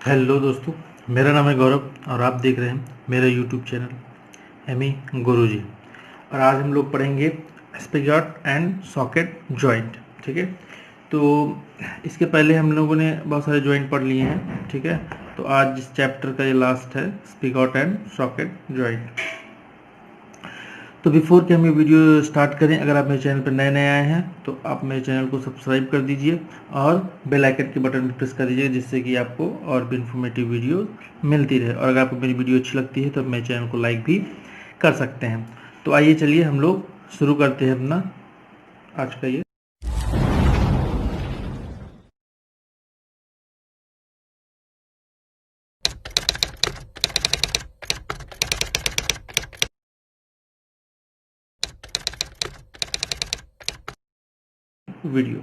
Hello दोस्तों, मेरा नाम है गौरव और आप देख रहे हैं मेरा यूट्यूब चैनल एमी गुरुजी। और आज हम लोग पढ़ेंगे स्पिगॉट एंड सॉकेट जॉइंट। ठीक है, तो इसके पहले हम लोगों ने बहुत सारे जॉइंट पढ़ लिए हैं। ठीक है, तो आज इस चैप्टर का ये लास्ट है, स्पिगॉट एंड सॉकेट जॉइंट। तो बिफोर कि हम ये वीडियो स्टार्ट करें, अगर आप मेरे चैनल पर नए नए आए हैं तो आप मेरे चैनल को सब्सक्राइब कर दीजिए और बेल आइकन के बटन पर प्रेस कर दीजिए, जिससे कि आपको और भी इन्फॉर्मेटिव वीडियो मिलती रहे। और अगर आपको मेरी वीडियो अच्छी लगती है तो आप मेरे चैनल को लाइक भी कर सकते हैं। तो आइए चलिए हम लोग शुरू करते हैं अपना आज का ये वीडियो।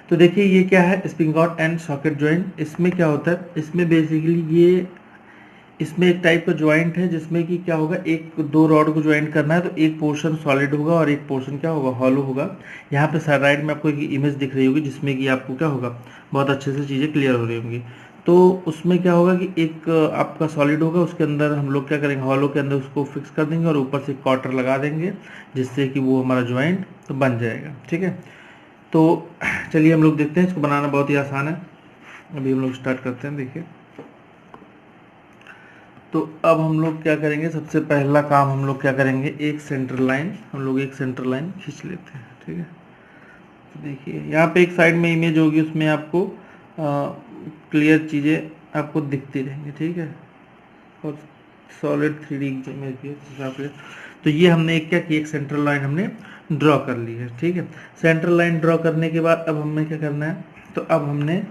तो देखिए ये क्या है, स्पिगॉट एंड सॉकेट जॉइंट। इसमें क्या होता है, इसमें बेसिकली ये इसमें एक टाइप का ज्वाइंट है जिसमें कि क्या होगा, एक दो रॉड को ज्वाइंट करना है तो एक पोर्शन सॉलिड होगा और एक पोर्शन क्या होगा, हॉलो होगा। यहाँ पे साइड में आपको एक इमेज दिख रही होगी जिसमें कि आपको क्या होगा, बहुत अच्छे से चीज़ें क्लियर हो रही होंगी। तो उसमें क्या होगा कि एक आपका सॉलिड होगा, उसके अंदर हम लोग क्या करेंगे, हॉलो के अंदर उसको फिक्स कर देंगे और ऊपर से क्वार्टर लगा देंगे, जिससे कि वो हमारा ज्वाइंट तो बन जाएगा। ठीक है, तो चलिए हम लोग देखते हैं। इसको बनाना बहुत ही आसान है। अभी हम लोग स्टार्ट करते हैं। देखिए, तो अब हम लोग क्या करेंगे, सबसे पहला काम हम लोग क्या करेंगे, एक सेंटर लाइन खींच लेते हैं। ठीक है, तो देखिए यहाँ पे एक साइड में इमेज होगी, उसमें आपको क्लियर चीज़ें आपको दिखती रहेंगी। ठीक है, और सॉलिड 3D इमेज भी है। तो ये हमने एक क्या किया, एक सेंट्रल लाइन हमने ड्रॉ कर ली है। ठीक है, सेंट्रल लाइन ड्रॉ करने के बाद अब हमें क्या करना है, तो अब हमने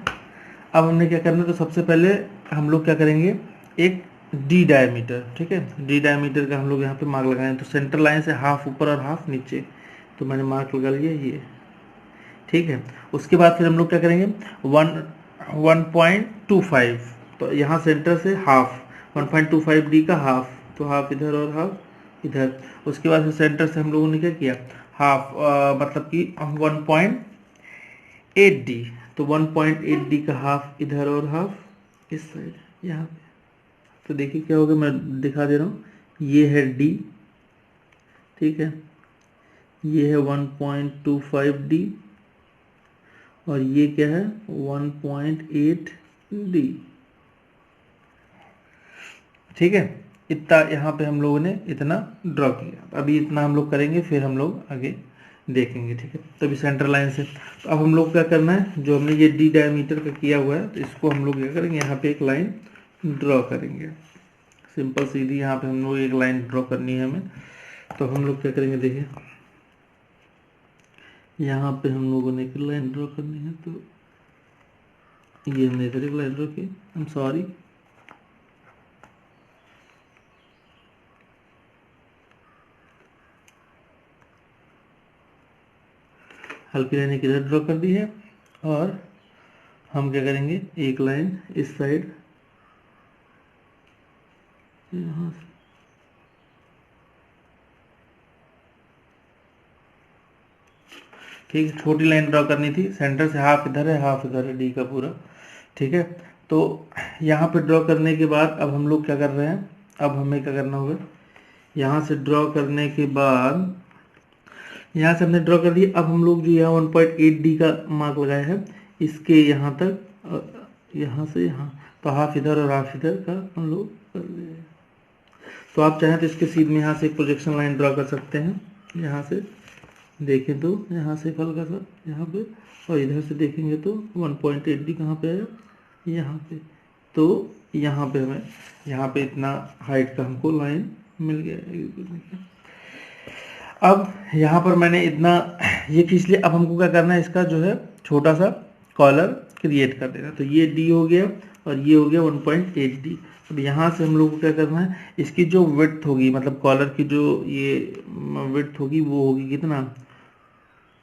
क्या करना है, तो सबसे पहले हम लोग क्या करेंगे, एक डी डायमीटर। ठीक है, डी डायमीटर का हम लोग यहाँ पे मार्क लगाएं। तो सेंटर लाइन से हाफ ऊपर और हाफ नीचे, तो मैंने मार्क लगा लिया ये। ठीक है, उसके बाद फिर हम लोग क्या करेंगे, 1.25। तो यहाँ सेंटर से हाफ 1.25 डी का हाफ, तो हाफ इधर और हाफ इधर। उसके बाद फिर सेंटर से हम लोगों ने क्या किया, हाफ मतलब कि 1.8 डी। तो 1.8 डी का हाफ इधर और हाफ इस साइड यहाँ पे। तो देखिए क्या होगा, मैं दिखा दे रहा हूँ। ये है डी, ठीक है, ये है 1.25 डी और ये क्या है 1.8 डी। ठीक है, इतना यहाँ पे हम लोगों ने इतना ड्रॉ किया। अभी इतना हम लोग करेंगे, फिर हम लोग आगे देखेंगे। ठीक है, तो अभी सेंटर लाइन से तो अब हम लोग क्या करना है, जो हमने ये डी डायमीटर का किया हुआ है, तो इसको हम लोग क्या करेंगे, यहाँ पे एक लाइन ड्रॉ करेंगे, सिंपल सीधी। यहाँ पे हम लोग एक लाइन ड्रॉ करनी है हमें। तो हम लोग क्या करेंगे, देखिए यहाँ पे हम लोगों ने एक लाइन ड्रॉ करनी है। तो ये हमने इधर एक लाइन ड्रॉ की, आई एम सॉरी, हल्की लाइन इधर ड्रॉ कर दी है। और हम क्या करेंगे, एक लाइन इस साइड यहाँ से, ठीक है, छोटी लाइन ड्रॉ करनी थी। सेंटर से हाफ इधर है हाफ इधर है, डी का पूरा। ठीक है, तो यहाँ पे ड्रॉ करने के बाद अब हम लोग क्या कर रहे हैं, अब हमें क्या करना होगा, यहाँ से ड्रॉ करने के बाद यहाँ से हमने ड्रॉ कर दिया। अब हम लोग जो यहाँ 1.8 डी का मार्क लगाया है, इसके यहाँ तक यहाँ से यहाँ, तो हाफ इधर और हाफ इधर का हम लोग कर रहे हैं। तो आप चाहें तो इसके सीध में यहाँ से एक प्रोजेक्शन लाइन ड्रॉ कर सकते हैं। यहाँ से देखें तो यहाँ से हल्का सा यहाँ पे, और इधर से देखेंगे तो 1.8 डी कहाँ पे आया, यहाँ पे। तो यहाँ पे हमें यहाँ पे इतना हाइट का हमको लाइन मिल गया। अब यहाँ पर मैंने इतना ये खींच लिया। अब हमको क्या करना है, इसका जो है छोटा सा कॉलर क्रिएट कर देना। तो ये डी हो गया और ये हो गया 1.8 डी। अब यहाँ से हम लोग को क्या करना है, इसकी जो विड्थ होगी, मतलब कॉलर की जो ये विड्थ होगी, वो होगी कितना,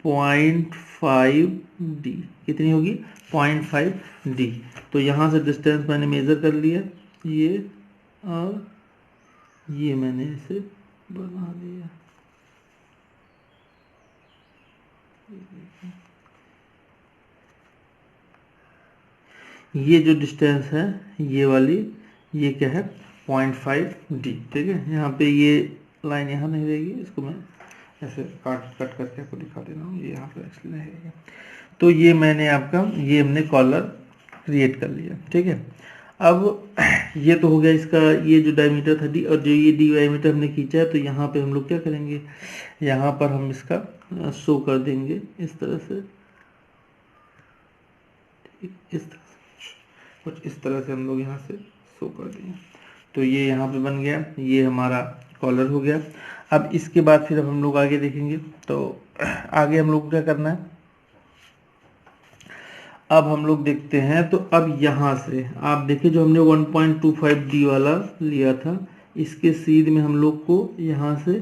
0.5 डी। कितनी होगी, 0.5 डी। तो यहाँ से डिस्टेंस मैंने मेज़र कर लिया, ये और ये मैंने इसे बना दिया। ये जो डिस्टेंस है ये वाली, ये क्या है 0.5d, ठीक है। यहाँ पे ये लाइन यहाँ नहीं रहेगी, इसको मैं ऐसे कट करके आपको दिखा दे रहा हूँ, ये यहाँ पे एक्चुअली नहीं रहेगा। तो ये मैंने आपका, ये हमने कॉलर क्रिएट कर लिया, ठीक है। अब ये तो हो गया इसका, ये जो डायमीटर था d, और जो ये d डायमीटर हमने खींचा है, तो यहाँ पे हम लोग क्या करेंगे, यहाँ पर हम इसका शो कर देंगे इस तरह से, इस तरह से कुछ इस तरह से हम लोग यहाँ से शो कर देंगे। तो ये यहाँ पे बन गया, ये हमारा कॉलर हो गया। अब इसके बाद फिर अब हम लोग आगे देखेंगे। तो आगे हम लोग को क्या करना है, अब हम लोग देखते हैं। तो अब यहाँ से आप देखिए, जो हमने 1.25D वाला लिया था, इसके सीध में हम लोग को यहाँ से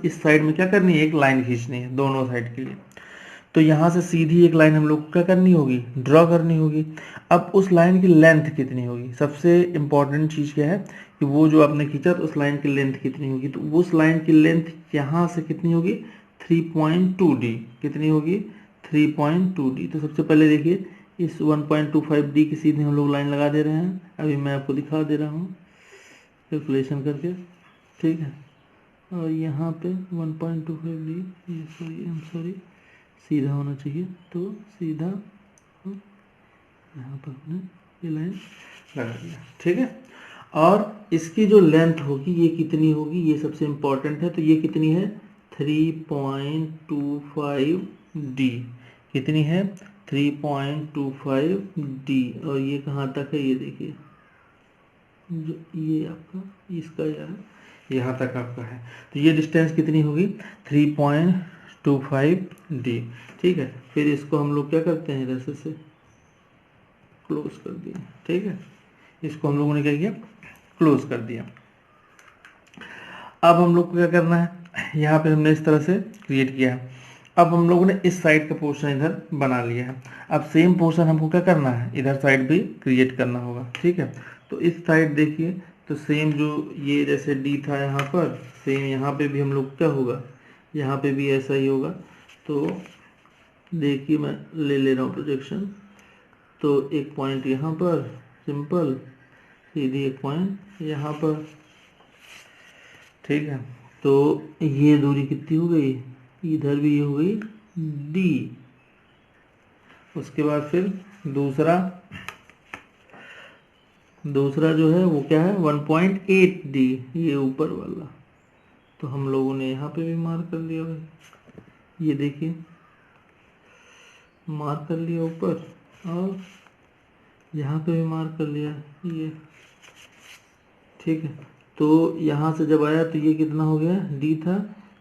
इस साइड में क्या करनी है, एक लाइन खींचनी है दोनों साइड के लिए। तो यहाँ से सीधी एक लाइन हम लोग को क्या करनी होगी, ड्रॉ करनी होगी। अब उस लाइन की लेंथ कितनी होगी, सबसे इम्पॉर्टेंट चीज़ क्या है कि वो जो आपने खींचा तो उस लाइन की लेंथ कितनी होगी। तो उस लाइन की लेंथ यहाँ से कितनी होगी, 3.2D। कितनी होगी, 3.2D। तो सबसे पहले देखिए, इस 1.25D की सीधे हम लोग लाइन लगा दे रहे हैं। अभी मैं आपको दिखा दे रहा हूँ कैलकुलेशन करके, ठीक है। और यहाँ पे 1.25D, ये सॉरी सीधा होना चाहिए, तो सीधा यहाँ पर हमने ये लाइन लगा दिया, ठीक है। और इसकी जो लेंथ होगी ये कितनी होगी, ये सबसे इम्पोर्टेंट है। तो ये कितनी है, 3.25D। कितनी है, 3.25D। और ये कहाँ तक है, ये देखिए, जो ये आपका इसका यहाँ तक आपका है। तो ये डिस्टेंस कितनी होगी, 3.25D, ठीक है। फिर इसको हम लोग क्या करते हैं, इधर से क्लोज कर दिया, ठीक है। इसको हम लोगों ने क्या किया, क्लोज कर दिया। अब हम लोग को क्या करना है, यहाँ पे हमने इस तरह से क्रिएट किया है। अब हम लोगों ने इस साइड का पोर्शन इधर बना लिया है। अब सेम पोर्शन हमको क्या करना है, इधर साइड भी क्रिएट करना होगा, ठीक है। तो इस साइड देखिए, तो सेम जो ये जैसे D था यहाँ पर, सेम यहाँ पे भी हम लोग क्या होगा, यहाँ पे भी ऐसा ही होगा। तो देखिए, मैं ले रहा हूँ प्रोजेक्शन। तो एक पॉइंट यहाँ पर सिंपल, सीधी एक पॉइंट यहाँ पर, ठीक है। तो ये दूरी कितनी हो गई, इधर भी ये हो गई D। उसके बाद फिर दूसरा जो है वो क्या है, 1.8D, ये ऊपर वाला। तो हम लोगों ने यहाँ पे भी मार्क कर लिया भाई, ये देखिए मार्क कर लिया ऊपर, और यहाँ पे भी मार्क कर लिया ये, ठीक है। तो यहाँ से जब आया तो ये कितना हो गया, D था,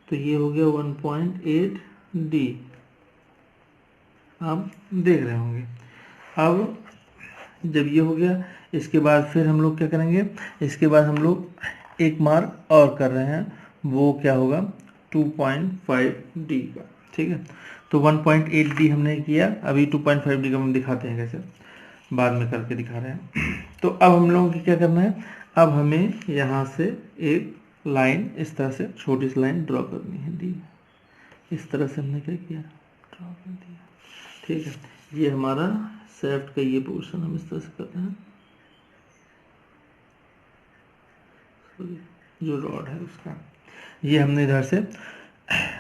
तो ये हो गया 1.8D। आप देख रहे होंगे। अब जब ये हो गया, इसके बाद फिर हम लोग क्या करेंगे, इसके बाद हम लोग एक मार्क और कर रहे हैं, वो क्या होगा, 2.5D का, ठीक है। तो 1.8D हमने किया, अभी 2.5D का हम दिखाते हैं कैसे, बाद में करके दिखा रहे हैं। तो अब हम लोगों को क्या करना है, अब हमें यहाँ से एक लाइन इस तरह से छोटी सी लाइन ड्रॉ करनी है, डी। इस तरह से हमने क्या किया, ड्रॉ कर दिया, ठीक है। ये हमारा शेफ्ट का ये पोर्शन हम इस तरह से करते हैं, जो रॉड है उसका, ये हमने इधर से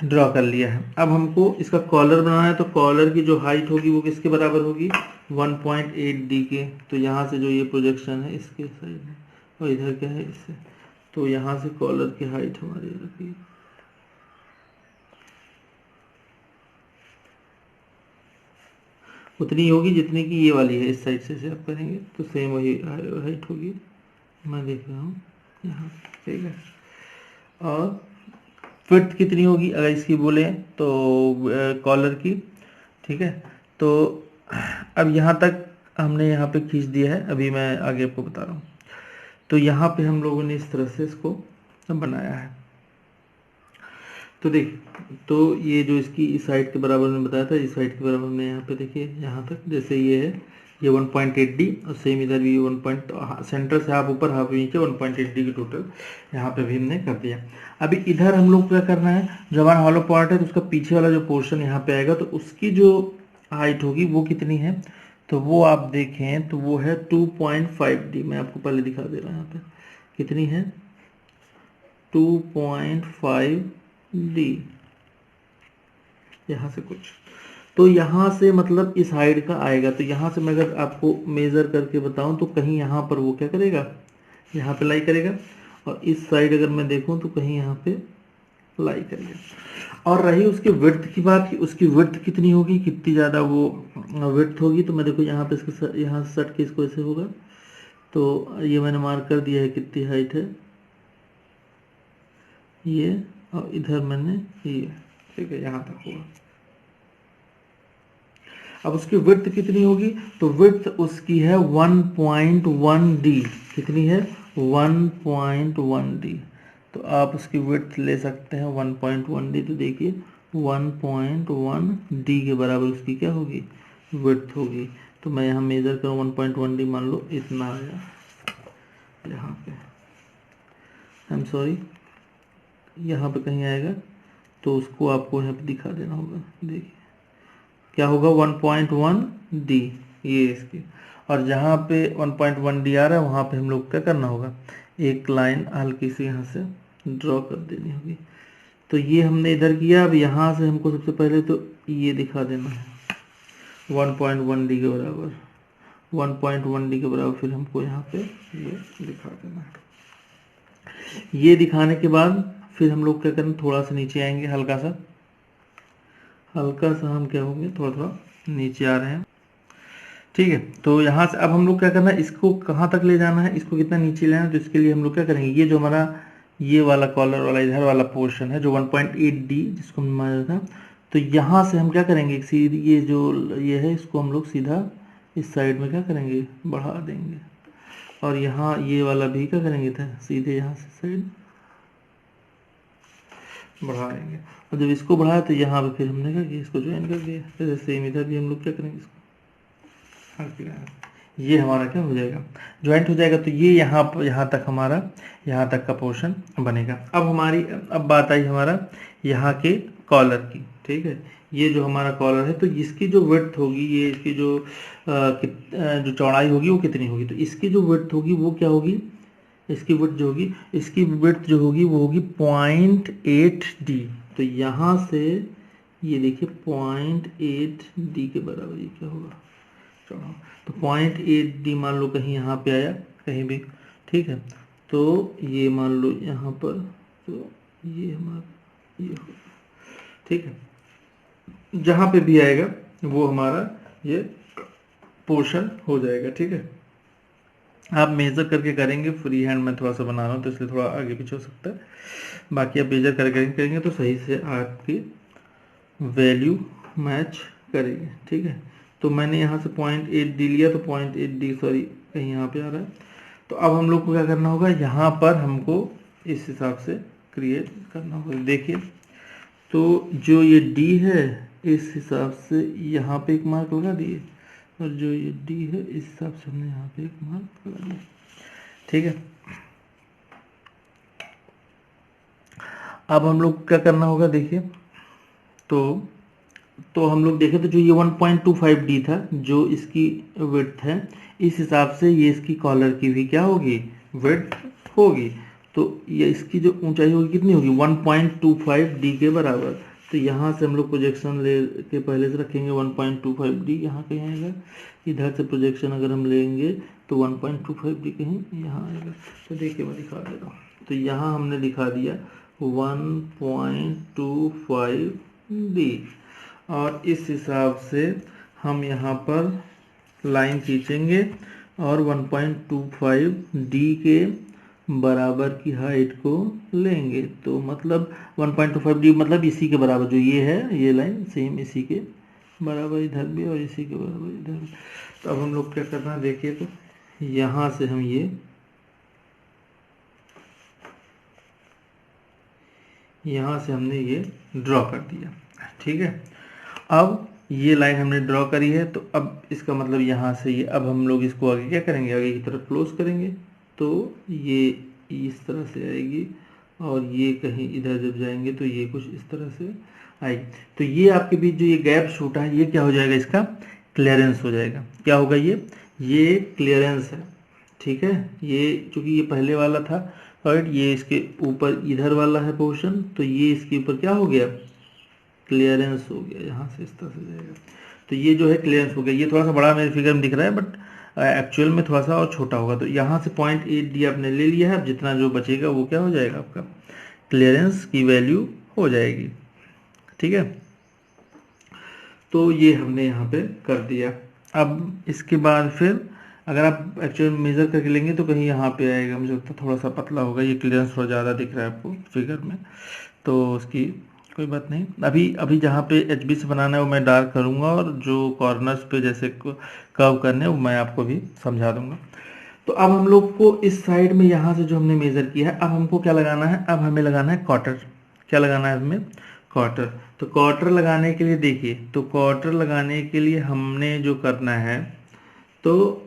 ड्रॉ कर लिया है। अब हमको इसका कॉलर बनाना है, तो कॉलर की जो हाइट होगी वो किसके बराबर होगी, 1.8D के। तो यहाँ से जो ये प्रोजेक्शन है इसके साइड में, और इधर क्या है इससे, तो यहाँ से कॉलर की हाइट हमारी रखी उतनी होगी जितनी की ये वाली है। इस साइड से आप करेंगे तो सेम वही हाइट होगी, मैं देख रहा हूँ यहाँ, ठीक है। और विड्थ कितनी होगी अगर इसकी बोले तो कॉलर की, ठीक है। तो अब यहाँ तक हमने यहाँ पे खींच दिया है, अभी मैं आगे आपको बता रहा हूँ। तो यहाँ पे हम लोगों ने इस तरह से इसको बनाया है। तो देख, तो ये जो इसकी इस साइड के बराबर में बताया था, इस साइड के बराबर में यहाँ पे देखिए, यहाँ तक जैसे ये है, ये 1.8D, और सेम इधर भी 1 सेंटर से हाफ ऊपर हाफ नीचे 1.8D की टोटल यहाँ पे भी हमने कर दिया। अभी इधर हम लोग क्या करना है, जो हमारा हॉलो पार्ट है तो उसका पीछे वाला जो पोर्शन यहाँ पे आएगा, तो उसकी जो हाइट होगी वो कितनी है, तो वो आप देखें तो वो है 2.5D। मैं आपको पहले दिखा दे रहा हूँ यहाँ पे कितनी है, 2.5D। यहाँ से कुछ, तो यहाँ से मतलब इस हाइट का आएगा। तो यहाँ से मैं अगर आपको मेज़र करके बताऊँ तो कहीं यहाँ पर वो क्या करेगा, यहाँ पे लाई करेगा, और इस साइड अगर मैं देखूँ तो कहीं यहाँ पे लाई करेगा। और रही उसकी विड्थ की बात कि उसकी विड्थ कितनी होगी, कितनी ज़्यादा वो विड्थ होगी, तो मैं देखो यहाँ पे इसको यहाँ से सट के इसको ऐसे होगा। तो ये मैंने मार्क कर दिया है कितनी हाइट है ये, और इधर मैंने ये, ठीक है, यहाँ तक होगा। अब उसकी विड्थ कितनी होगी, तो विड्थ उसकी है 1.1D। कितनी है, 1.1D। तो आप उसकी विड्थ ले सकते हैं 1.1D। तो देखिए 1.1D के बराबर उसकी क्या होगी, विड्थ होगी। तो मैं यहाँ मेजर करूँ 1.1D, मान लो इतना आया यहाँ पे, आई एम सॉरी, यहाँ पे कहीं आएगा, तो उसको आपको यहाँ पे दिखा देना होगा। देखिए क्या होगा, 1.1D ये इसकी, और जहाँ पे 1.1D आ रहा है वहाँ पे हम लोग क्या करना होगा, एक लाइन हल्की सी यहाँ से ड्रॉ कर देनी होगी। तो ये हमने इधर किया। अब यहाँ से हमको सबसे पहले तो ये दिखा देना है 1.1D के बराबर, 1.1D के बराबर फिर हमको यहाँ पे ये दिखा देना है। ये दिखाने के बाद फिर हम लोग क्या करें, थोड़ा सा नीचे आएंगे, हल्का सा हम क्या होंगे, थोड़ा थोड़ा नीचे आ रहे हैं, ठीक है। तो यहाँ से अब हम लोग क्या करना है, इसको कहाँ तक ले जाना है, इसको कितना नीचे लेना है। तो इसके लिए हम लोग क्या करेंगे, ये जो हमारा ये वाला कॉलर वाला इधर वाला पोर्शन है जो 1.8D जिसको हमने माना था, तो यहाँ से हम क्या करेंगे, सीधे ये जो ये है इसको हम लोग सीधा इस साइड में क्या करेंगे, बढ़ा देंगे। और यहाँ ये वाला भी क्या करेंगे था, सीधे यहाँ से साइड बढ़ाएंगे। और जब इसको बढ़ाया तो यहाँ पे फिर हमने क्या किया, इसको ज्वाइन कर दिया। जैसे सेम इधर भी हम लोग क्या करेंगे, इसको ये हमारा क्या हो जाएगा, ज्वाइंट हो जाएगा। तो ये यहाँ तक हमारा यहाँ तक का पोर्शन बनेगा। अब बात आई हमारा यहाँ के कॉलर की, ठीक है। ये जो हमारा कॉलर है, तो इसकी जो विड्थ होगी, ये इसकी जो चौड़ाई होगी वो कितनी होगी, तो इसकी जो विड्थ होगी वो क्या होगी, इसकी विड्थ जो होगी, वो होगी 0.8D। तो यहाँ से ये देखिए 0.8D के बराबर ये क्या होगा, चौड़ा। तो 0.8D मान लो कहीं यहाँ पे आया, कहीं भी, ठीक है। तो ये मान लो यहाँ पर, तो ये हमारा ये होगा, ठीक है। जहाँ पे भी आएगा वो हमारा ये पोर्शन हो जाएगा, ठीक है। आप मेजर करके करेंगे, फ्री हैंड में थोड़ा सा बना रहा हूँ तो इसलिए थोड़ा आगे पीछे हो सकता है। बाकी आप मेजर करके करेंगे तो सही से आपकी वैल्यू मैच करेगी, ठीक है। तो मैंने यहाँ से 0.8D लिया, तो 0.8D सॉरी कहीं यहाँ पे आ रहा है। तो अब हम लोग को क्या करना होगा, यहाँ पर हमको इस हिसाब से क्रिएट करना होगा। देखिए तो जो ये D है इस हिसाब से यहाँ पे एक मार्क लगा दिए, और जो ये D है इस हिसाब से हमने यहाँ पे एक मार्क लगा दिया, ठीक है। अब हम लोग क्या करना होगा, देखिए तो हम लोग देखें तो जो ये 1.25D था जो इसकी विड्थ है, इस हिसाब से ये इसकी कॉलर की भी क्या होगी, विड्थ होगी। तो ये इसकी जो ऊंचाई होगी कितनी होगी, 1.25D के बराबर। तो यहाँ से हम लोग प्रोजेक्शन ले के पहले से रखेंगे 1.25D, यहाँ कहीं आएगा, इधर से प्रोजेक्शन अगर हम लेंगे तो 1.25D कहीं यहाँ आएगा। तो देखिए मैं दिखा दे रहा हूँ, तो यहाँ हमने दिखा दिया 1.25D, और इस हिसाब से हम यहाँ पर लाइन खींचेंगे और 1.25D के बराबर की हाइट को लेंगे। तो मतलब 1.25D मतलब इसी के बराबर, जो ये है ये लाइन सेम इसी के बराबर इधर भी और इसी के बराबर इधर भी। तो अब हम लोग क्या करना है, देखिए तो यहाँ से हम यहाँ से हमने ये ड्रॉ कर दिया, ठीक है। अब ये लाइन हमने ड्रॉ करी है, तो अब इसका मतलब यहाँ से ये, अब हम लोग इसको आगे क्या करेंगे, आगे की तरफ क्लोज करेंगे। तो ये इस तरह से आएगी, और ये कहीं इधर जब जाएंगे तो ये कुछ इस तरह से आएगी। तो ये आपके बीच जो ये गैप छूटा है, ये क्या हो जाएगा, इसका क्लियरेंस हो जाएगा। क्या होगा ये क्लियरेंस है, ठीक है। ये चूंकि ये पहले वाला था, राइट, ये इसके ऊपर इधर वाला है पोर्शन, तो ये इसके ऊपर क्या हो गया, क्लियरेंस हो गया। यहाँ से इस तरह से जाएगा, तो ये जो है क्लियरेंस हो गया। ये थोड़ा सा बड़ा मेरे फिगर में दिख रहा है, बट एक्चुअल में थोड़ा सा और छोटा होगा। तो यहाँ से 0.8D आपने ले लिया है, अब जितना जो बचेगा वो क्या हो जाएगा, आपका क्लियरेंस की वैल्यू हो जाएगी, ठीक है। तो ये हमने यहाँ पे कर दिया। अब इसके बाद फिर अगर आप एक्चुअल मेज़र करके लेंगे तो कहीं यहाँ पे आएगा, मुझे लगता है थोड़ा सा पतला होगा, ये क्लियरेंस थोड़ा ज़्यादा दिख रहा है आपको फिगर में, तो उसकी कोई बात नहीं। अभी अभी जहाँ पे HB से बनाना है वो मैं डार्क करूँगा, और जो कॉर्नर्स पे जैसे कर्व करने हैं वो मैं आपको भी समझा दूँगा। तो अब हम लोग को इस साइड में यहाँ से जो हमने मेज़र किया है, अब हमको क्या लगाना है, अब हमें लगाना है क्वार्टर। क्या लगाना है हमें, क्वार्टर। तो क्वार्टर लगाने के लिए देखिए, तो क्वार्टर लगाने के लिए हमने जो करना है, तो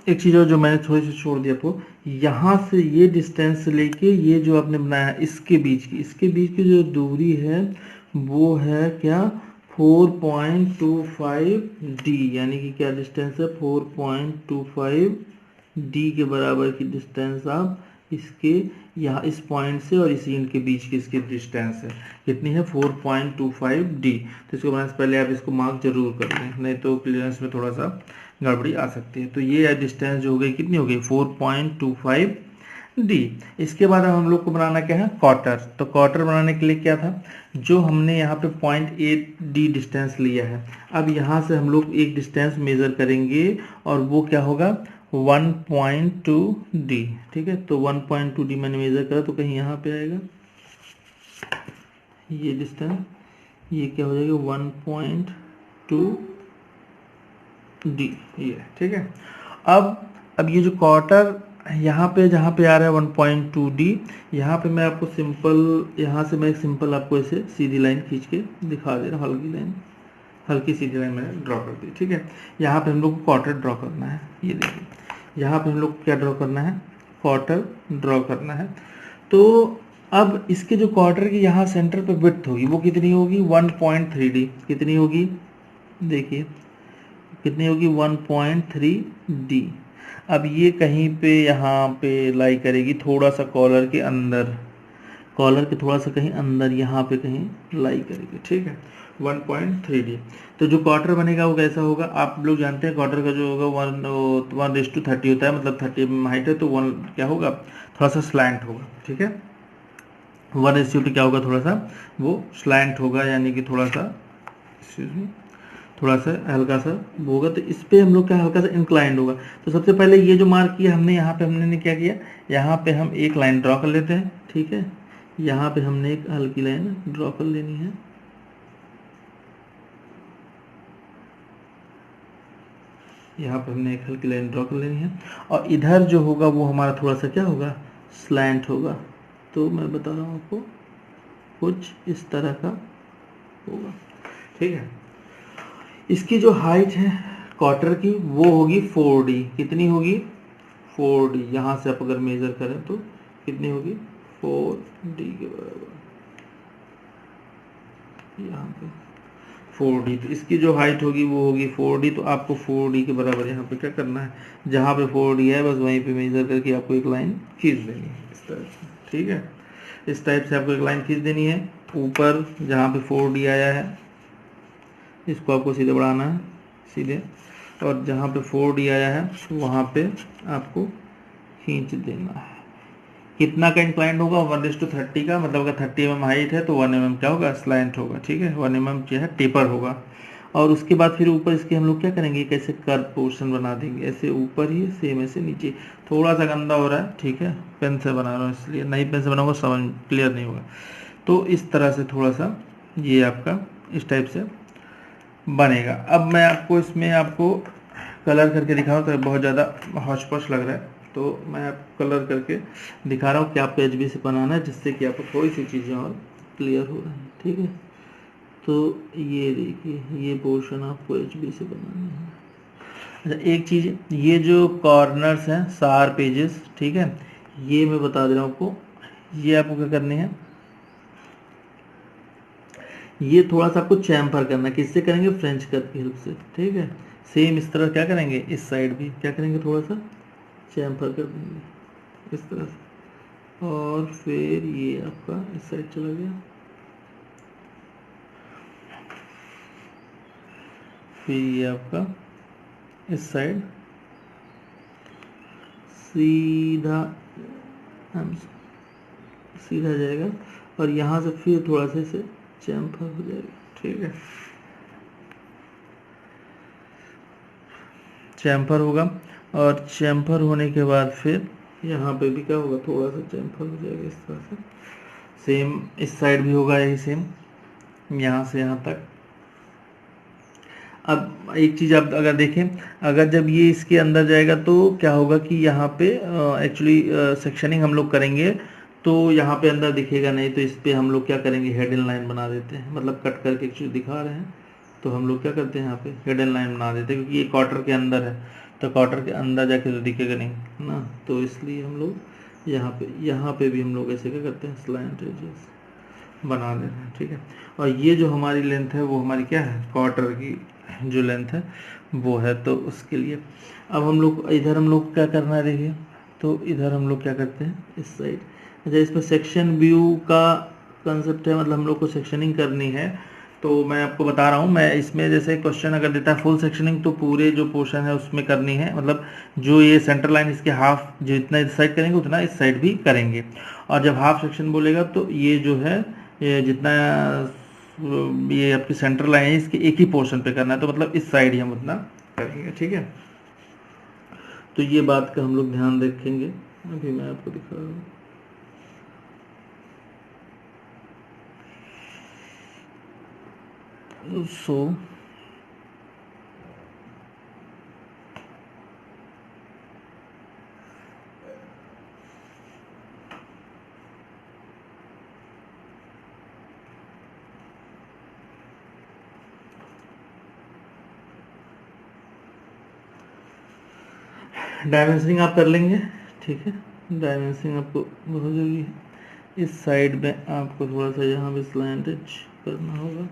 एक चीज़ और जो मैंने थोड़ी सी छोड़ दिया आपको, यहाँ से ये डिस्टेंस लेके ये जो आपने बनाया है इसके बीच की जो दूरी है वो है क्या, 4.25D, यानी कि क्या डिस्टेंस है, 4.25D के बराबर की डिस्टेंस आप इसके यहाँ इस पॉइंट से और इसी इनके बीच की इसकी डिस्टेंस है, कितनी है, 4.25D। तो इसको बनाने से पहले आप इसको मार्क जरूर कर लें, नहीं तो क्लियरेंस में थोड़ा सा गड़बड़ी आ सकती है। तो ये डिस्टेंस जो हो गई, कितनी हो गई, 4.25D। इसके बाद अब हम लोग को बनाना क्या है, क्वार्टर। तो क्वार्टर बनाने के लिए क्या था, जो हमने यहाँ पे 0.8D डिस्टेंस लिया है, अब यहाँ से हम लोग एक डिस्टेंस मेजर करेंगे और वो क्या होगा, 1.2D, ठीक है। तो 1.2D मैंने मेजर करा, तो कहीं यहाँ पे आएगा ये डिस्टेंस, ये क्या हो जाएगा, 1.2D, ये, ठीक है। अब ये जो क्वार्टर यहाँ पे जहाँ पे आ रहा है 1.2D, यहाँ पे मैं आपको सिंपल, यहाँ से मैं एक सिंपल आपको ऐसे सीधी लाइन खींच के दिखा दे रहा हूँ, हल्की सीधी लाइन मैंने ड्रॉ कर दी, ठीक है। यहाँ पे हम लोग को क्वार्टर ड्रॉ करना है, ये देखिए, यहाँ पे हम लोग को क्या ड्रॉ करना है, क्वार्टर ड्रॉ करना है। तो अब इसके जो क्वार्टर की यहाँ सेंटर पे विड्थ होगी वो कितनी होगी, 1.3D, कितनी होगी, देखिए कितनी होगी, 1.3D। अब ये कहीं पे यहाँ पे लाई करेगी, थोड़ा सा कॉलर के अंदर, कॉलर के थोड़ा सा कहीं अंदर यहाँ पे कहीं लाई करेगी, ठीक है, 1.3D। तो जो क्वार्टर बनेगा वो कैसा होगा, आप लोग जानते हैं क्वार्टर का जो होगा 1:30 होता है, मतलब 30 हाइट है तो 1 क्या होगा, थोड़ा सा स्लैंट होगा, ठीक है। 1:2 क्या होगा, थोड़ा सा वो स्लैंट होगा, यानी कि थोड़ा सा, एक्सक्यूज मी, थोड़ा सा हल्का सा वो होगा। तो इस पे हम लोग क्या हल्का सा इंक्लाइंड होगा। तो सबसे पहले ये जो मार्क किया हमने, यहाँ पे हमने क्या किया, यहाँ पे हम एक लाइन ड्रॉ कर लेते हैं, ठीक है। यहाँ पे हमने एक हल्की लाइन ड्रॉ कर लेनी है, यहाँ पे हमने एक हल्की लाइन ड्रॉ कर लेनी है, और इधर जो होगा वो हमारा थोड़ा सा क्या होगा, स्लैंट होगा। तो मैं बता रहा हूँ आपको, कुछ इस तरह का होगा, ठीक है। इसकी जो हाइट है क्वार्टर की वो होगी 4D, कितनी होगी, 4D। यहाँ से आप अगर मेजर करें तो कितनी होगी, 4D के बराबर, यहाँ पे 4D। तो इसकी जो हाइट होगी वो होगी 4D। तो आपको 4D के बराबर यहाँ पे क्या करना है, जहाँ पे 4D है बस वहीं पे मेजर करके आपको एक लाइन खींच देनी है, इस तरह से, ठीक है। इस टाइप से आपको एक लाइन खींच देनी है, ऊपर जहाँ पे 4D आया है इसको आपको सीधे बढ़ाना है, सीधे, और जहाँ पे 4D आया है वहाँ पे आपको खींच देना है। कितना का इंक्लाइंड होगा, 1:30 का, मतलब अगर 30 mm हाइट है तो 1 mm क्या होगा, स्लैंट होगा, ठीक है। 1 mm जो है टेपर होगा। और उसके बाद फिर ऊपर इसके हम लोग क्या करेंगे, कैसे कर्व पोर्शन बना देंगे, ऐसे ऊपर ही सेम ऐसे नीचे। थोड़ा सा गंदा हो रहा है, ठीक है, पेन से बना रहा हूँ इसलिए, नहीं पेन से बनाऊंगा समझ क्लियर नहीं होगा। तो इस तरह से थोड़ा सा ये आपका इस टाइप से बनेगा। अब मैं आपको इसमें आपको कलर करके दिखाऊँ तो बहुत ज़्यादा हौच पौच लग रहा है, तो मैं आपको कलर करके दिखा रहा हूँ कि आपको HB से बनाना है, जिससे कि आपको थोड़ी सी चीज़ें और क्लियर हो रही हैं, ठीक है। तो ये देखिए, ये पोर्शन आपको HB से बनाना है। अच्छा एक चीज़, ये जो कॉर्नर्स हैं शार्प एजेस, ठीक है, ये मैं बता दे रहा हूँ आपको, ये आपको क्या करने हैं, ये थोड़ा सा आपको चैम्फर करना है, किससे करेंगे, फ्रेंच कट की हेल्प से, ठीक है। सेम इस तरह क्या करेंगे, इस साइड भी क्या करेंगे, थोड़ा सा चैम्फर कर देंगे इस तरह से, और फिर ये आपका इस साइड चला गया, फिर ये आपका इस साइड सीधा सीधा जाएगा, और यहाँ से फिर थोड़ा सा इसे चैम्फर हो जाएगा, ठीक है। चैम्फर होगा, और चैम्फर होने के बाद फिर यहाँ पे भी क्या होगा, थोड़ा सा चैम्फर हो जाएगा इस तरह से। सेम इस साइड भी होगा यही सेम, यहाँ से यहाँ तक। अब एक चीज़ आप अगर देखें, अगर जब ये इसके अंदर जाएगा तो क्या होगा कि यहाँ पे एक्चुअली सेक्शनिंग हम लोग करेंगे तो यहाँ पे अंदर दिखेगा नहीं, तो इस पे हम लोग क्या करेंगे, हेडन लाइन बना देते हैं, मतलब कट करके एक्चुअली दिखा रहे हैं, तो हम लोग क्या करते हैं यहाँ पे हेडन लाइन बना देते हैं, क्योंकि ये क्वार्टर के अंदर है, तो क्वार्टर के अंदर जाके तो दिखेगा नहीं ना, तो इसलिए हम लोग यहाँ पे भी हम लोग ऐसे क्या करते हैं, स्लैंट एजेस बना देना है, ठीक है। और ये जो हमारी लेंथ है वो हमारी क्या है, क्वार्टर की जो लेंथ है वो है, तो उसके लिए अब हम लोग इधर हम लोग क्या करना है, देखिए, तो इधर हम लोग क्या करते हैं इस साइड, अच्छा इसमें सेक्शन व्यू का कंसेप्ट है, मतलब हम लोग को सेक्शनिंग करनी है, तो मैं आपको बता रहा हूँ, मैं इसमें जैसे क्वेश्चन अगर देता है फुल सेक्शनिंग तो पूरे जो पोर्शन है उसमें करनी है, मतलब जो ये सेंटर लाइन इसके हाफ जो इतना इस साइड करेंगे उतना इस साइड भी करेंगे, और जब हाफ सेक्शन बोलेगा तो ये जो है ये जितना ये आपकी सेंटर लाइन है इसके एक ही पोर्शन पे करना है, तो मतलब इस साइड ही हम उतना करेंगे, ठीक है। तो ये बात का हम लोग ध्यान रखेंगे, अभी मैं आपको दिखा रहा हूँ। सो डायमेंशनिंग आप कर लेंगे, ठीक है, डायमेंशनिंग आपको बहुत ज़रूरी है, इस साइड में आपको थोड़ा सा यहाँ पे स्लैंटेज करना होगा,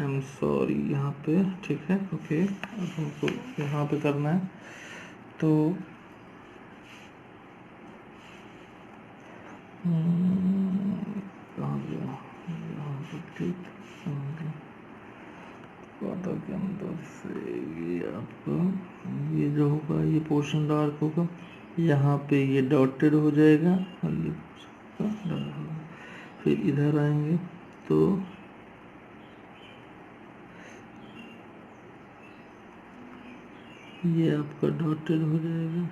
आई एम सॉरी यहाँ पे, ठीक है, ओके, अब हमको यहाँ पे करना है, तो कहाँ गया, यहाँ पे, ठीक, क्वार्टर के अंदर से ये आपका ये जो होगा ये पोर्शन डार्क होगा, यहाँ पे ये डॉटेड हो जाएगा, और ये डार्क होगा, फिर इधर आएंगे तो ये आपका डॉटेड हो जाएगा,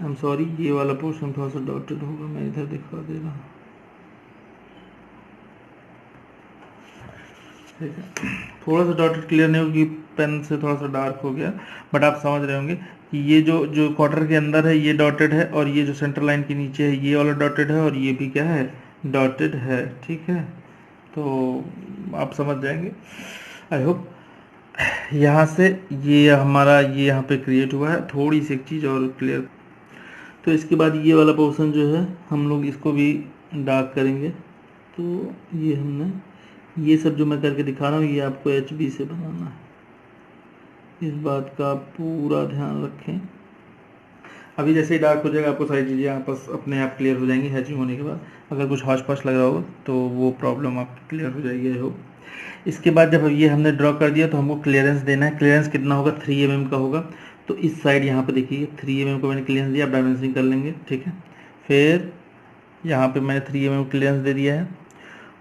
आई एम सॉरी ये वाला पोर्शन थोड़ा सा डॉटेड होगा, मैं इधर दिखा दे रहा हूँ, ठीक है। थोड़ा सा डॉटेड क्लियर नहीं होगी, पेन से थोड़ा सा डार्क हो गया, बट आप समझ रहे होंगे कि ये जो जो क्वार्टर के अंदर है ये डॉटेड है, और ये जो सेंटर लाइन के नीचे है ये वाला डॉटेड है, और ये भी क्या है, डॉटेड है, ठीक है, तो आप समझ जाएंगे आई होप। यहाँ से ये हमारा ये यहाँ पे क्रिएट हुआ है, थोड़ी सी एक चीज़ और क्लियर, तो इसके बाद ये वाला पोर्शन जो है हम लोग इसको भी डार्क करेंगे, तो ये हमने ये सब जो मैं करके दिखा रहा हूँ ये आपको HB से बनाना है, इस बात का आप पूरा ध्यान रखें। अभी जैसे ही डार्क हो जाएगा आपको सारी चीज़ें आपस अपने आप क्लियर हो जाएंगी, हैचिंग होने के बाद अगर कुछ हौच पौच लग रहा होगा तो वो प्रॉब्लम आपकी क्लियर हो जाएगी आई होप। इसके बाद जब ये हमने ड्रॉ कर दिया तो हमको क्लियरेंस देना है, क्लियरेंस कितना होगा, 3 mm का होगा, तो इस साइड यहाँ पे देखिए 3 mm को मैंने क्लियरेंस दिया, आप डायमेंशनिंग कर लेंगे, ठीक है। फिर यहाँ पे मैंने 3 mm क्लियरेंस दे दिया है,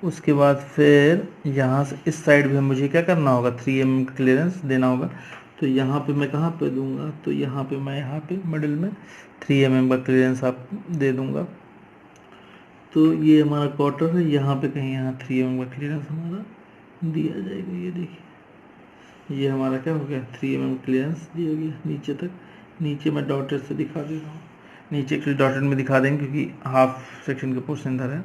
उसके बाद फिर यहाँ से इस साइड भी मुझे क्या करना होगा, 3 mm क्लियरेंस देना होगा, तो यहाँ पे मैं कहाँ पे दूंगा, तो यहाँ पे मैं यहाँ पे मिडिल में 3 mm का क्लियरेंस आप दे दूंगा, तो ये हमारा क्वार्टर है, यहाँ पे कहीं यहाँ 3 mm का क्लियरेंस हमारा दिया जाएगा, ये देखिए ये हमारा क्या हो गया, 3 mm क्लियरेंस दिया गया नीचे तक, नीचे मैं डॉटेड से दिखा दे रहा हूँ, नीचे एक्चुअली डॉटेड में दिखा देंगे क्योंकि हाफ सेक्शन का पोर्शन इधर है,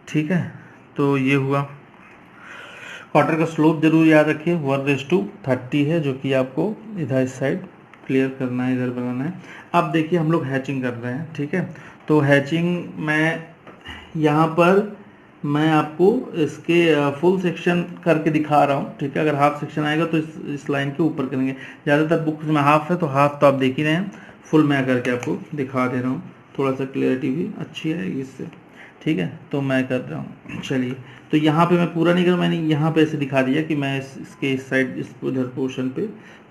ठीक है। तो ये हुआ। क्वार्टर का स्लोप जरूर याद रखिए 1:30 है, जो कि आपको इधर इस साइड क्लियर करना है, इधर बनाना है। अब देखिए हम लोग हैचिंग कर रहे हैं, ठीक है। तो हैचिंग मैं यहाँ पर मैं आपको इसके फुल सेक्शन करके दिखा रहा हूँ, ठीक है। अगर हाफ सेक्शन आएगा तो इस लाइन के ऊपर करेंगे। ज़्यादातर बुक्स में हाफ है, तो हाफ तो आप देख ही रहे हैं, फुल मैं करके आपको दिखा दे रहा हूँ, थोड़ा सा क्लियरिटी भी अच्छी आएगी इससे, ठीक है। तो मैं कर रहा हूँ, चलिए। तो यहाँ पे मैं पूरा नहीं कर, मैंने यहाँ पे ऐसे दिखा दिया कि मैं इसके इस साइड इस उधर पोर्शन पे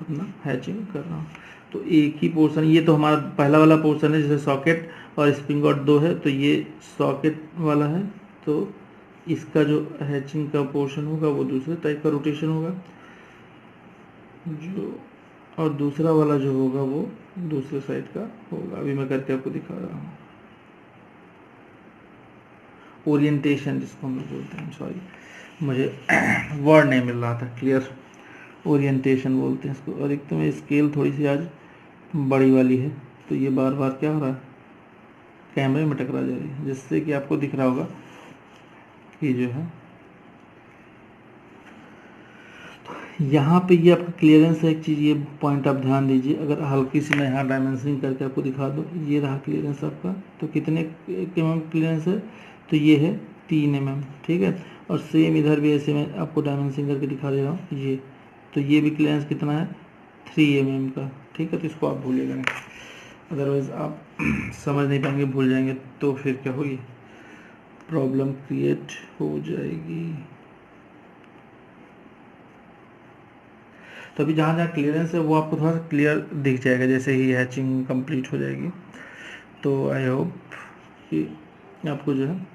अपना हैचिंग कर रहा हूँ। तो एक ही पोर्शन, ये तो हमारा पहला वाला पोर्शन है, जैसे सॉकेट और स्प्रिंग रॉड 2 है, तो ये सॉकेट वाला है। तो इसका जो हैचिंग का पोर्शन होगा वो दूसरे टाइप का रोटेशन होगा, जो और दूसरा वाला जो होगा वो दूसरे साइड का होगा। अभी मैं करके आपको दिखा रहा हूँ। ओरिएंटेशन जिसको हम लोग बोलते हैं, सॉरी मुझे वर्ड नहीं मिल रहा था क्लियर, ओरिएंटेशन बोलते हैं इसको। और एक तो मेरी स्केल थोड़ी सी आज बड़ी वाली है, तो ये बार बार क्या हो रहा है, कैमरे में टकरा जा रही है, जिससे कि आपको दिख रहा होगा कि जो है यहाँ पे ये आपका क्लियरेंस है। एक चीज़ ये पॉइंट आप ध्यान दीजिए, अगर हल्की सी मैं यहाँ डायमेंशनिंग करके आपको दिखा दूँ, ये रहा क्लियरेंस आपका, तो कितने mm क्लियरेंस है, तो ये है 3 mm, ठीक है। और सेम इधर भी ऐसे मैं आपको डायमेंशनिंग करके दिखा दे रहा हूँ, ये तो ये भी क्लियरेंस कितना है 3 mm का, ठीक है। तो इसको आप भूलिएगा नहीं, अदरवाइज़ आप समझ नहीं पाएंगे, भूल जाएंगे, तो फिर क्या होगी, प्रॉब्लम क्रिएट हो जाएगी। तो अभी जहाँ जहाँ क्लियरेंस है वो आपको थोड़ा सा क्लियर दिख जाएगा जैसे ही हैचिंग कंप्लीट हो जाएगी। तो आई होप कि आपको जो है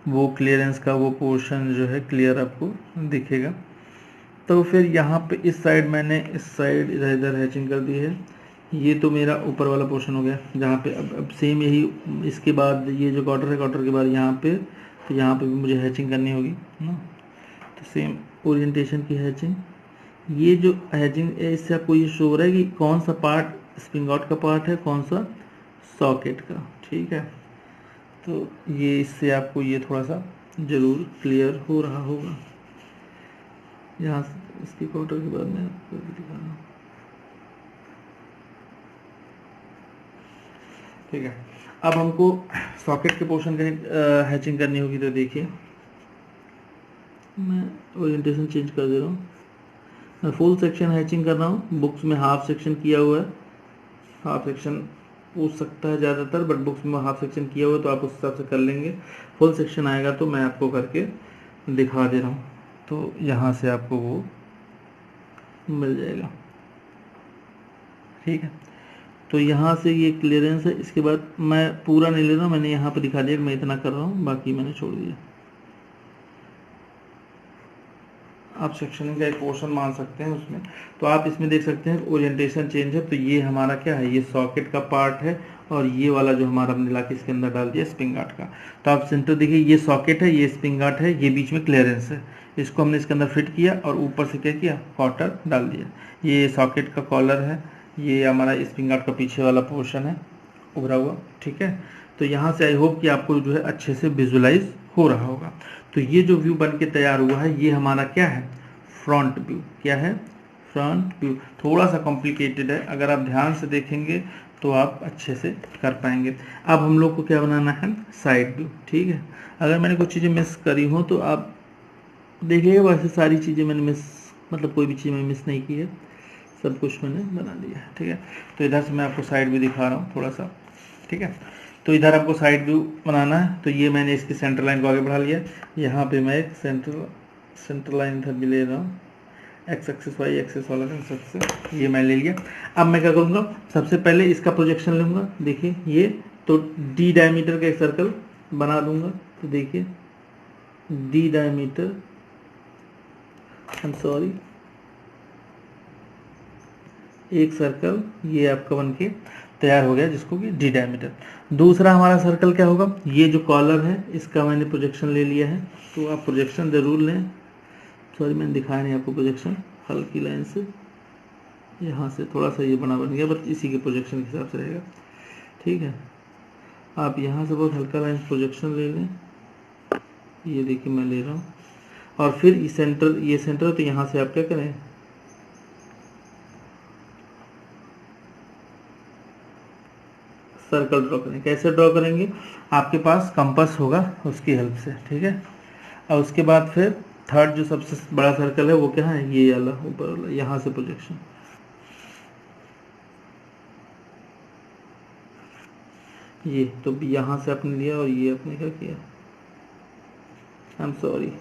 वो क्लियरेंस का वो पोर्शन जो है क्लियर आपको दिखेगा। तो फिर यहाँ पे इस साइड मैंने इस साइड इधर इधर हैचिंग कर दी है। ये तो मेरा ऊपर वाला पोर्शन हो गया, जहाँ पे अब सेम यही, इसके बाद ये जो क्वार्टर है, क्वार्टर के बाद यहाँ पे, तो यहाँ पे भी मुझे हैचिंग करनी होगी ना। तो सेम ओरिएंटेशन की हैचिंग, ये जो हैचिंग है इससे आपको ये शो हो रहा है कि कौन सा पार्ट स्प्रिंग आउट का पार्ट है, कौन सा सॉकेट का, ठीक है। तो ये इससे आपको ये थोड़ा सा ज़रूर क्लियर हो रहा होगा। यहाँ इसकी क्वार्टर के बाद मैं आपको दिखा रहा हूँ, ठीक है। अब हमको सॉकेट के पोर्शन का हैचिंग करनी होगी, तो देखिए मैं ओरिएंटेशन चेंज कर दे रहा हूँ। मैं फुल सेक्शन हैचिंग कर रहा हूँ, बुक्स में हाफ सेक्शन किया हुआ है, हाफ सेक्शन पूछ सकता है ज़्यादातर, बट बुक्स में हाफ सेक्शन किया हुआ है तो आप उस हिसाब से कर लेंगे। फुल सेक्शन आएगा तो मैं आपको करके दिखा दे रहा हूँ, तो यहाँ से आपको वो मिल जाएगा, ठीक है। तो यहाँ से ये क्लियरेंस है। इसके बाद मैं पूरा नहीं ले रहा हूँ, मैंने यहाँ पे दिखा दिया कि मैं इतना कर रहा हूँ, बाकी मैंने छोड़ दिया। आप सेक्शनिंग का एक पोर्शन मान सकते हैं उसमें। तो आप इसमें देख सकते हैं ओरिएंटेशन चेंज है, तो ये हमारा क्या है, ये सॉकेट का पार्ट है, और ये वाला जो हमारा हमने ला के इसके अंदर डाल दिया स्प्रिंग गार्ड का। तो आप सेंटर देखिए, ये सॉकेट है, ये स्प्रिंग गार्ड है, ये बीच में क्लियरेंस है, इसको हमने इसके अंदर फिट किया और ऊपर से क्या किया, क्वार्टर डाल दिया। ये सॉकेट का कॉलर है, ये हमारा स्प्रिंग गार्ड का पीछे वाला पोर्शन है उभरा हुआ, ठीक है। तो यहाँ से आई होप कि आपको जो है अच्छे से विजुलाइज हो रहा होगा। तो ये जो व्यू बन के तैयार हुआ है, ये हमारा क्या है, फ्रंट व्यू। क्या है, फ्रंट व्यू। थोड़ा सा कॉम्प्लिकेटेड है, अगर आप ध्यान से देखेंगे तो आप अच्छे से कर पाएंगे। अब हम लोग को क्या बनाना है, साइड व्यू, ठीक है। अगर मैंने कुछ चीज़ें मिस करी हो तो आप देखिएगा, वैसे सारी चीज़ें मैंने मिस, मतलब कोई भी चीज़ मैंने मिस नहीं की है, सब कुछ मैंने बना दिया है, ठीक है। तो इधर से मैं आपको साइड व्यू दिखा रहा हूँ थोड़ा सा, ठीक है। तो इधर आपको साइड व्यू बनाना है, तो ये मैंने इसकी सेंटर लाइन को आगे बढ़ा लिया। यहाँ पे मैं एक सेंटर लाइन इधर भी ले रहा हूँ, एक्स एक्सिस वाई एक्सिस वाला सबसे ये मैं ले लिया। अब मैं क्या करूँगा, सबसे पहले इसका प्रोजेक्शन लूँगा। देखिए ये तो डी डायमीटर का एक सर्कल बना दूंगा। तो देखिए D diameter, I am sorry, एक सर्कल ये आपका बन के तैयार हो गया, जिसको कि डी डायमीटर। दूसरा हमारा सर्कल क्या होगा, ये जो कॉलर है इसका मैंने प्रोजेक्शन ले लिया है, तो आप प्रोजेक्शन ज़रूर लें। सॉरी मैंने दिखाया नहीं आपको प्रोजेक्शन, हल्की लाइन से यहाँ से थोड़ा सा ये बना बन गया, बस इसी के प्रोजेक्शन के हिसाब से रहेगा। ठीक है, आप यहाँ से बहुत हल्का लाइन प्रोजेक्शन ले लें, ये देखिए मैं ले रहा हूँ, और फिर ये सेंटर तो यहाँ से आप क्या करें, सर्कल ड्रॉ करें। कैसे ड्रॉ करेंगे, आपके पास कंपास होगा उसकी हेल्प से। ठीक है, और उसके बाद फिर थर्ड जो सबसे बड़ा सर्कल है वो क्या है, ये वाला ऊपर वाला, यहाँ से प्रोजेक्शन, ये तो यहाँ से आपने लिया और ये आपने क्या किया, आई एम सॉरी,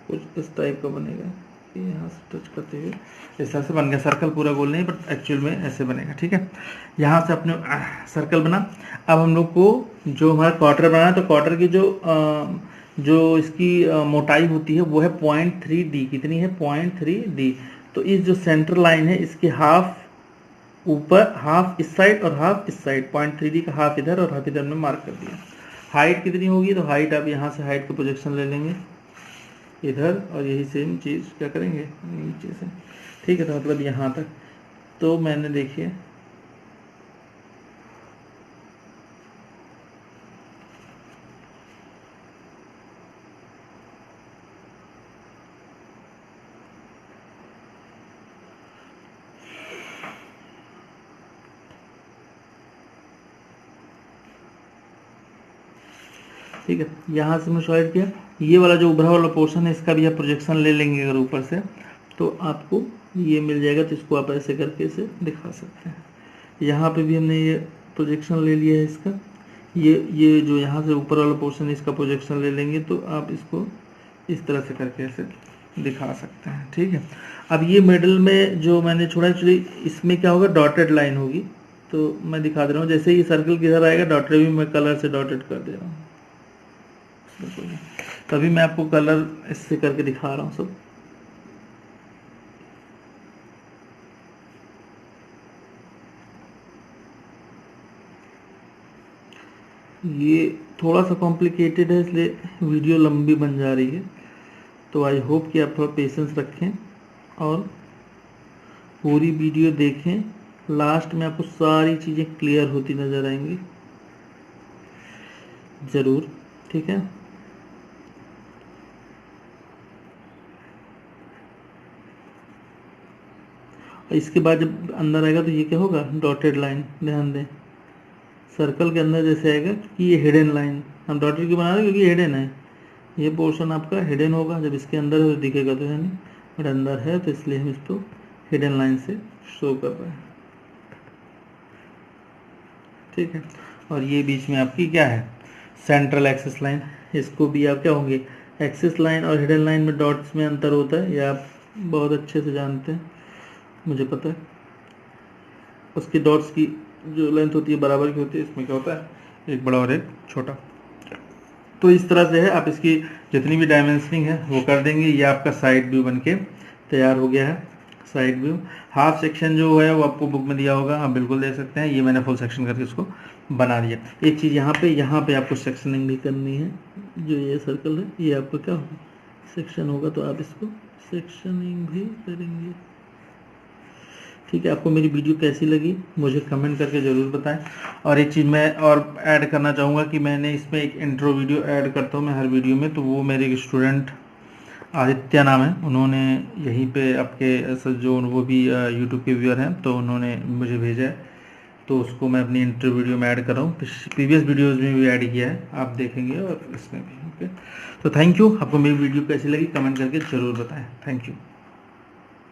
कुछ इस टाइप का बनेगा, यहाँ से टच करते हुए इस तरह से बन गया। सर्कल पूरा गोल नहीं, बट एक्चुअल में ऐसे बनेगा। ठीक है, यहाँ से अपने सर्कल बना। अब हम लोग को जो हमारा क्वार्टर बनाना है, तो क्वार्टर की जो इसकी मोटाई होती है वो है 0.3D। कितनी है, 0.3D। तो इस जो सेंटर लाइन है इसके हाफ ऊपर, हाफ इस साइड और हाफ इस साइड, 0.3D का हाफ इधर और हाफ इधर में मार्क कर दिया। हाइट कितनी होगी, तो हाइट आप यहाँ से हाइट का प्रोजेक्शन ले लेंगे इधर, और यही सेम चीज़ क्या करेंगे नीचे से। ठीक है, तो मतलब यहाँ तक तो मैंने देखिए ठीक है, यहाँ से मैं सॉलिड किया। ये वाला जो उभरा वाला पोर्शन है इसका भी आप प्रोजेक्शन ले लेंगे अगर ऊपर से, तो आपको ये मिल जाएगा। तो इसको आप ऐसे करके इसे दिखा सकते हैं। यहाँ पे भी हमने ये प्रोजेक्शन ले लिया है इसका, ये जो यहाँ से ऊपर वाला पोर्शन है इसका प्रोजेक्शन ले लेंगे, तो आप इसको इस तरह से करके ऐसे दिखा सकते हैं। ठीक है, अब ये मिडल में जो मैंने छोड़ा, एक्चुअली इसमें क्या होगा, डॉटेड लाइन होगी। तो मैं दिखा दे रहा हूँ, जैसे ये सर्कल किधर आएगा, डॉटेड भी मैं कलर से डॉटेड कर दे रहा हूँ। तभी मैं आपको कलर इससे करके दिखा रहा हूँ सब। ये थोड़ा सा कॉम्प्लिकेटेड है इसलिए वीडियो लंबी बन जा रही है, तो आई होप कि आप थोड़ा पेशेंस रखें और पूरी वीडियो देखें। लास्ट में आपको सारी चीज़ें क्लियर होती नज़र आएंगी ज़रूर। ठीक है, इसके बाद जब अंदर आएगा तो ये क्या होगा, डॉटेड लाइन। ध्यान दें, सर्कल के अंदर जैसे आएगा कि ये हिडन लाइन, हम डॉटेड क्यों बना रहे हैं, क्योंकि हिडन है। ये पोर्शन आपका हिडन होगा, जब इसके अंदर है तो दिखेगा तो है नहीं, बट अंदर है तो इसलिए हम इसको हिडन लाइन से शो कर रहे हैं। ठीक है, और ये बीच में आपकी क्या है, सेंट्रल एक्सिस लाइन। इसको भी आप क्या होंगे, एक्सिस लाइन और हिडन लाइन में डॉट्स में अंतर होता है, ये आप बहुत अच्छे से जानते हैं, मुझे पता है। उसकी डॉट्स की जो लेंथ होती है बराबर की होती है, इसमें क्या होता है, एक बड़ा और एक छोटा। तो इस तरह से है, आप इसकी जितनी भी डायमेंशनिंग है वो कर देंगे। ये आपका साइड व्यू बनके तैयार हो गया है। साइड व्यू हाफ सेक्शन जो है वो आपको बुक में दिया होगा, आप बिल्कुल देख सकते हैं। ये मैंने फुल सेक्शन करके इसको बना दिया। एक चीज़ यहाँ पे आपको सेक्शनिंग भी करनी है। जो ये सर्कल है ये आपको क्या होगा, सेक्शन होगा, तो आप इसको सेक्शनिंग भी करेंगे। ठीक है, आपको मेरी वीडियो कैसी लगी मुझे कमेंट करके ज़रूर बताएं। और एक चीज़ मैं और ऐड करना चाहूँगा कि मैंने इसमें एक इंट्रो वीडियो ऐड करता हूँ मैं हर वीडियो में, तो वो मेरे एक स्टूडेंट आदित्य नाम है, उन्होंने यहीं पे आपके जो वो भी यूट्यूब के व्यूअर हैं, तो उन्होंने मुझे भेजा है, तो उसको मैं अपनी इंट्रो वीडियो में ऐड कर रहा हूँ। प्रीवियस वीडियोज़ में भी ऐड किया है, आप देखेंगे और इसमें भी। ओके, तो थैंक यू। आपको मेरी वीडियो कैसी लगी कमेंट करके ज़रूर बताएँ। Thank you.